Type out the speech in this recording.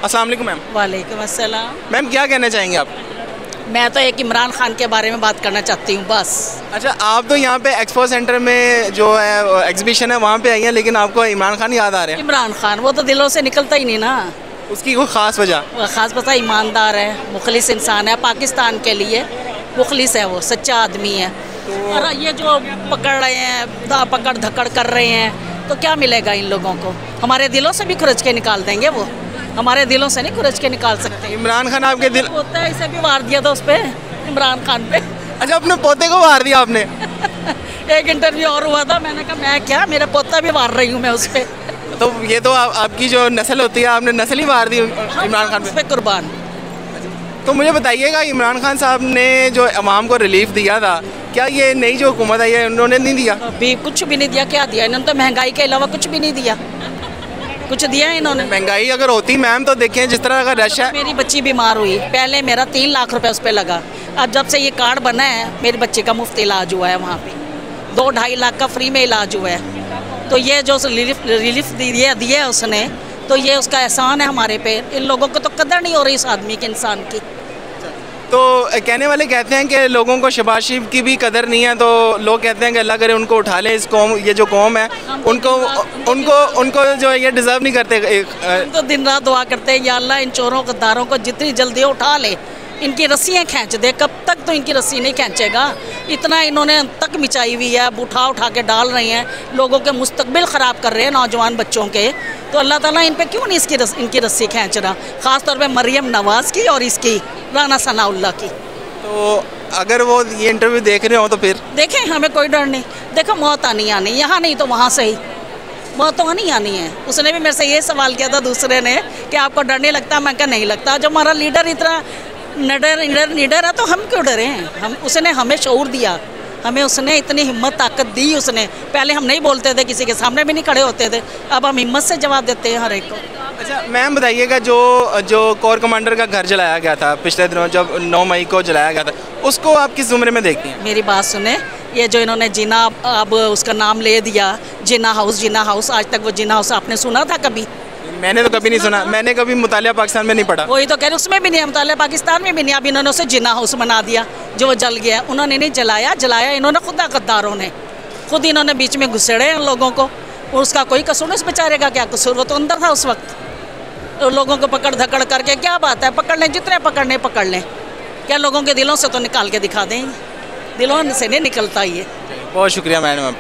अस्सलाम वालेकुम मैम। वालेकुम अस्सलाम। मैम क्या कहना चाहेंगे आप? मैं तो एक इमरान खान के बारे में बात करना चाहती हूँ बस। अच्छा, आप तो यहाँ पे एक्सपो सेंटर में जो है एग्जीबिशन है वहाँ पे आई हैं, लेकिन आपको इमरान खान याद आ रहे हैं। इमरान खान वो तो दिलों से निकलता ही नहीं ना। उसकी कोई ख़ास वजह? वो ख़ास पता, ईमानदार है, मुखलिस इंसान है, पाकिस्तान के लिए मुखलिस है, वो सच्चा आदमी है। और ये जो पकड़ रहे हैं, पकड़ धकड़ कर रहे हैं, तो क्या मिलेगा इन लोगों को? हमारे दिलों से भी खुरच के निकाल देंगे वो, हमारे दिलों से नहीं खुरच के निकाल सकते। इमरान खान आपके दिल होता है, इसे भी वार दिया था उस पर, इमरान खान पे। अच्छा, अपने पोते को मार दिया आपने? एक इंटरव्यू और हुआ था, मैंने कहा मैं क्या, मेरा पोता भी मार रही हूँ मैं उस पर। तो ये तो आपकी जो नस्ल होती है, आपने नस्ल ही मार दी इमरान खान पे कुर्बान। तो मुझे बताइएगा, इमरान खान साहब ने जो अवाम को रिलीफ दिया था, क्या ये नई जो हुकूमत आई है उन्होंने नहीं दिया? अभी कुछ भी नहीं दिया। क्या दिया इन्होंने? तो महंगाई के अलावा कुछ भी नहीं दिया। कुछ दिया है इन्होंने? महंगाई अगर होती मैम तो देखें जिस तरह का रश है। मेरी बच्ची बीमार हुई, पहले मेरा 3 लाख रुपए उस पर लगा। अब जब से ये कार्ड बना है, मेरी बच्ची का मुफ्त इलाज हुआ है वहाँ पे, 2-2.5 लाख का फ्री में इलाज हुआ है। तो ये जो रिलीफ दिया है उसने, तो ये उसका एहसान है हमारे पे। इन लोगों को तो कदर नहीं हो रही इस आदमी की, इंसान की। तो कहने वाले कहते हैं कि लोगों को शहबाज शरीफ की भी कदर नहीं है, तो लोग कहते हैं कि अल्लाह करे उनको उठा ले, इस कौम, ये जो कौम है उनको उनको उनको जो ये डिज़र्व नहीं करते। तो दिन रात दुआ करते हैं, या अल्लाह इन चोरों गद्दारों को जितनी जल्दी उठा ले, इनकी रस्सियाँ खींच दे। कब तक तो इनकी रस्सी नहीं खींचेगा? इतना इन्होंने तक मिचाई हुई है, उठा के डाल रहे हैं, लोगों के मुस्तकबिल ख़राब कर रहे हैं, नौजवान बच्चों के। तो अल्लाह ताला इन पे क्यों नहीं इनकी रस्सी खींच रहा? ख़ास तौर पे मरियम नवाज़ की और इसकी राना सनाउल्लाह की। तो अगर वो ये इंटरव्यू देख रहे हो तो फिर देखें, हमें कोई डर नहीं। देखो, मौत आनी आनी, यहाँ नहीं तो वहाँ से ही मौत तो आनी आनी है। उसने भी मेरे से ये सवाल किया था दूसरे ने कि आपको डर नहीं लगता? मैं क्या नहीं लगता। जब हमारा लीडर इतना निडर है तो हम क्यों डरे हैं? हम, उसने हमें शऊर दिया, हमें उसने इतनी हिम्मत ताकत दी। उसने पहले हम नहीं बोलते थे, किसी के सामने भी नहीं खड़े होते थे, अब हम हिम्मत से जवाब देते हैं हर एक को। अच्छा मैम, बताइएगा जो कोर कमांडर का घर जलाया गया था पिछले दिनों, जब 9 मई को जलाया गया था, उसको आप किस उम्र में देखती हैं? मेरी बात सुने, ये जो इन्होंने जिना, अब उसका नाम ले दिया जिना हाउस, आज तक वो जिना हाउस आपने सुना था कभी? मैंने तो कभी नहीं सुना, मैंने कभी मुतालिया पाकिस्तान में नहीं पढ़ा। वही तो कह रहे, उसमें भी नहीं, मुतालिया पाकिस्तान में भी नहीं। अब इन्होंने उसे जिना हाउस बना दिया, जो वो जल गया। उन्होंने नहीं जलाया इन्होंने, खुदा गद्दारों ने खुद इन्होंने बीच में घुसेड़े हैं लोगों को। और उसका कोई कसूर, उस बेचारे का क्या कसूर? वो तो अंदर था उस वक्त। तो लोगों को पकड़ धकड़ करके क्या बात है? पकड़ लें, जितने पकड़ने पकड़ लें। क्या लोगों के दिलों से तो निकाल के दिखा दें? दिलों से नहीं निकलता ये। बहुत शुक्रिया मैडम।